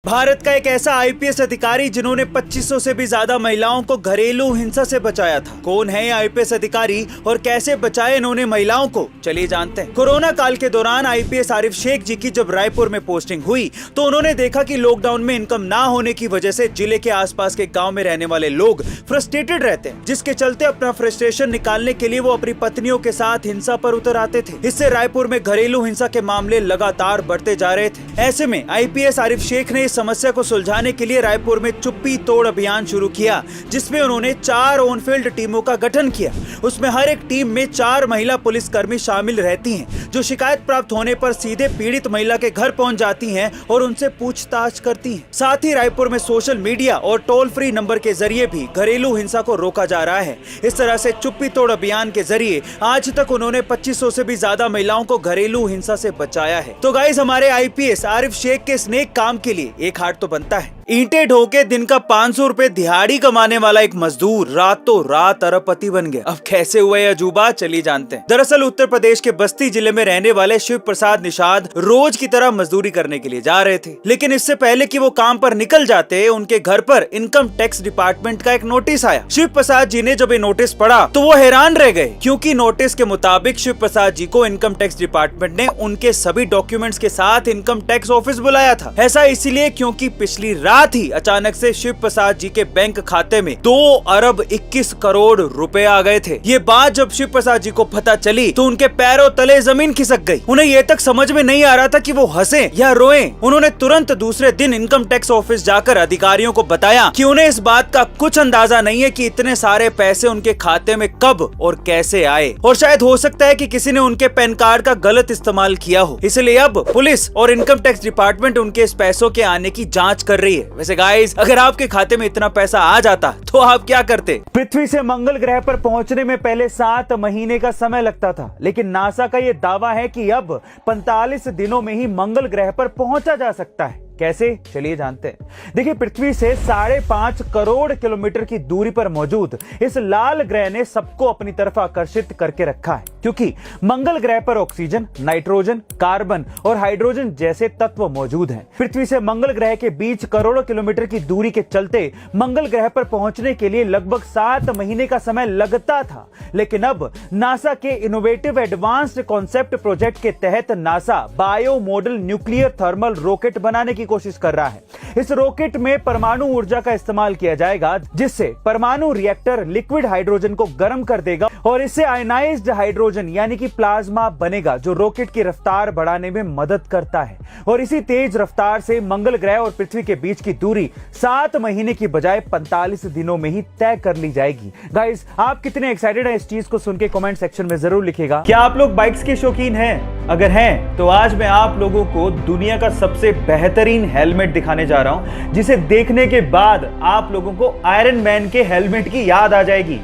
भारत का एक ऐसा आईपीएस अधिकारी जिन्होंने 2500 से भी ज्यादा महिलाओं को घरेलू हिंसा से बचाया था। कौन है ये आईपीएस अधिकारी और कैसे बचाए इन्होंने महिलाओं को, चलिए जानते हैं। कोरोना काल के दौरान आईपीएस आरिफ शेख जी की जब रायपुर में पोस्टिंग हुई तो उन्होंने देखा कि लॉकडाउन में इनकम ना होने की वजह से जिले के आसपास के गाँव में रहने वाले लोग फ्रस्ट्रेटेड रहते हैं, जिसके चलते अपना फ्रस्ट्रेशन निकालने के लिए वो अपनी पत्नियों के साथ हिंसा पर उतर आते थे। इससे रायपुर में घरेलू हिंसा के मामले लगातार बढ़ते जा रहे थे। ऐसे में आईपीएस आरिफ शेख ने समस्या को सुलझाने के लिए रायपुर में चुप्पी तोड़ अभियान शुरू किया, जिसमें उन्होंने 4 ऑन फील्ड टीमों का गठन किया। उसमें हर एक टीम में 4 महिला पुलिसकर्मी शामिल रहती हैं, जो शिकायत प्राप्त होने पर सीधे पीड़ित महिला के घर पहुंच जाती हैं और उनसे पूछताछ करती हैं। साथ ही रायपुर में सोशल मीडिया और टोल फ्री नंबर के जरिए भी घरेलू हिंसा को रोका जा रहा है। इस तरह से चुप्पी तोड़ अभियान के जरिए आज तक उन्होंने 2500 से भी ज्यादा महिलाओं को घरेलू हिंसा से बचाया है। तो गाइस, हमारे आईपीएस आरिफ शेख के इस नेक काम के लिए एक हार्ट तो बनता है। ईंटें ढो के दिन का 500 रुपए दिहाड़ी कमाने वाला एक मजदूर रातों रात अरबपति बन गया। अब कैसे हुआ यह अजूबा, चलिए जानते हैं। दरअसल उत्तर प्रदेश के बस्ती जिले में रहने वाले शिव प्रसाद निषाद रोज की तरह मजदूरी करने के लिए जा रहे थे, लेकिन इससे पहले कि वो काम पर निकल जाते उनके घर पर इनकम टैक्स डिपार्टमेंट का एक नोटिस आया। शिव प्रसाद जी ने जब ये नोटिस पढ़ा तो वो हैरान रह गए, क्योंकि नोटिस के मुताबिक शिव प्रसाद जी को इनकम टैक्स डिपार्टमेंट ने उनके सभी डॉक्यूमेंट्स के साथ इनकम टैक्स ऑफिस बुलाया था। ऐसा इसलिए क्योंकि पिछली रात ही अचानक से शिव प्रसाद जी के बैंक खाते में 2 अरब 21 करोड़ रुपए आ गए थे। ये बात जब शिव प्रसाद जी को पता चली तो उनके पैरों तले जमीन खिसक गई। उन्हें ये तक समझ में नहीं आ रहा था कि वो हंसे या रोएं। उन्होंने तुरंत दूसरे दिन इनकम टैक्स ऑफिस जाकर अधिकारियों को बताया कि उन्हें इस बात का कुछ अंदाजा नहीं है कि इतने सारे पैसे उनके खाते में कब और कैसे आए, और शायद हो सकता है कि किसी ने उनके पैन कार्ड का गलत इस्तेमाल किया हो। इसलिए अब पुलिस और इनकम टैक्स डिपार्टमेंट उनके इस पैसों के आने की जांच कर रही है। वैसे गाइस, अगर आपके खाते में इतना पैसा आ जाता तो आप क्या करते? पृथ्वी से मंगल ग्रह पर पहुंचने में पहले 7 महीने का समय लगता था, लेकिन नासा का यह दावा है कि अब 45 दिनों में ही मंगल ग्रह पर पहुंचा जा सकता है। कैसे, चलिए जानते हैं। देखिए, पृथ्वी से 5.5 करोड़ किलोमीटर की दूरी पर मौजूद इस लाल ग्रह ने सबको अपनी तरफ आकर्षित करके रखा है, क्योंकि मंगल ग्रह पर ऑक्सीजन, नाइट्रोजन, कार्बन और हाइड्रोजन जैसे तत्व मौजूद हैं। पृथ्वी से मंगल ग्रह के बीच करोड़ों किलोमीटर की दूरी के चलते मंगल ग्रह पर पहुंचने के लिए लगभग 7 महीने का समय लगता था, लेकिन अब नासा के इनोवेटिव एडवांस्ड कॉन्सेप्ट प्रोजेक्ट के तहत NASA bio model nuclear thermal rocket बनाने की कोशिश कर रहा है। इस रॉकेट में परमाणु ऊर्जा का इस्तेमाल किया जाएगा, जिससे परमाणु रिएक्टर लिक्विड हाइड्रोजन को गर्म कर देगा और इससे आयनाइज्ड हाइड्रोजन यानी कि प्लाज्मा बनेगा, जो रॉकेट की रफ्तार बढ़ाने में मदद करता है। और इसी तेज रफ्तार से मंगल ग्रह और पृथ्वी के बीच की दूरी 7 महीने की बजाय 45 दिनों में ही तय कर ली जाएगी। गाइस, आप कितने एक्साइटेड हैं इस चीज को सुन के कमेंट सेक्शन में जरूर लिखिएगा। क्या आप लोग बाइक्स के शौकीन हैं? अगर हैं तो आज मैं आप लोगों को दुनिया का सबसे बेहतरीन हेलमेट दिखाने जा रहा हूं, जिसे देखने के बाद आप लोगों को आयरन मैन के हेलमेट की याद आ जाएगी।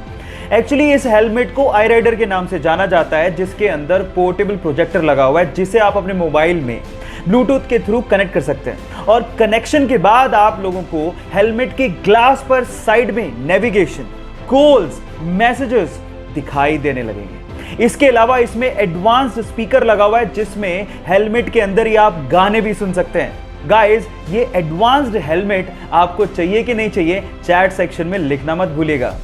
एक्चुअली इस हेलमेट को आई राइडर के नाम से जाना जाता है, जिसके अंदर पोर्टेबल प्रोजेक्टर लगा हुआ है, जिसे आप अपने मोबाइल में ब्लूटूथ के थ्रू कनेक्ट कर सकते हैं। और कनेक्शन के बाद आप लोगों को हेलमेट के ग्लास पर साइड में नेविगेशन, कॉल्स, मैसेजेस दिखाई देने लगेंगे। इसके अलावा इसमें एडवांस्ड स्पीकर लगा हुआ है, जिसमें हेलमेट के अंदर ही आप गाने भी सुन सकते हैं। गाइस, ये एडवांस्ड हेलमेट आपको चाहिए कि नहीं चाहिए, चैट सेक्शन में लिखना मत भूलिएगा।